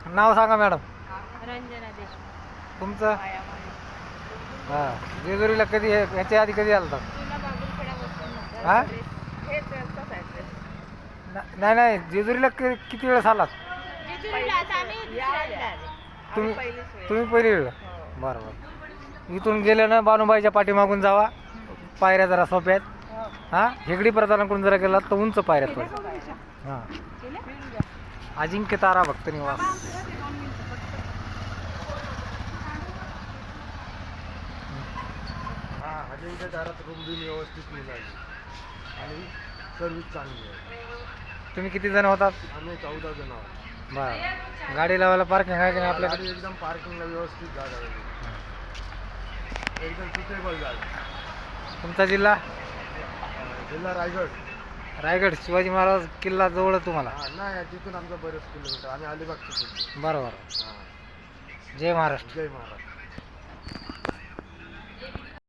नाव सांगा मॅडम रंजना देशमुख. तुमचं. हां, जेजुरीला कधी याच्या आधी कधी आलं तुला बाबुलखेडा बसून हा? हेच तसं आहे. नाही नाही, जेजुरीला किती वेळेस आलात जेजुरीला आता आम्ही दुसऱ्यांदा आले. तुम्ही? पहिलीच वेळ. तुम्ही पहिली वेळ. बरं बरं. इथून गेले ना बानुबाईच्या पाठीमागून जावा, पायऱ्या जरा सोप्या आहेत. हां, हेगडी प्रधानाकडून जरा गेलात तर उंच पायऱ्यात पडतात. हां, अजिंक्य तारा भक्त निवास. अजिंक्य तारात रूम बी व्यवस्थित मिळाली आणि सर्विस चांगली आहे. तुम्ही किती जण होतात? आम्ही 14 जण आहोत. बरं. गाडी लावायला पार्किंग आहे की नाही आपल्याकडे? गाडी एकदम पार्किंगला व्यवस्थित जागा आहे, एकदम सुटेबल जागा. तुमचा जिल्हा? जिल्हा रायगड. रायगड. शिवाजी महाराज किल्ला जवळ आहे तुम्हाला? नाही, तिथून आमचं बरेच किलोमीटर. आम्ही अलिबागचे. बरोबर. हां. जय महाराष्ट्र. जय महाराष्ट्र.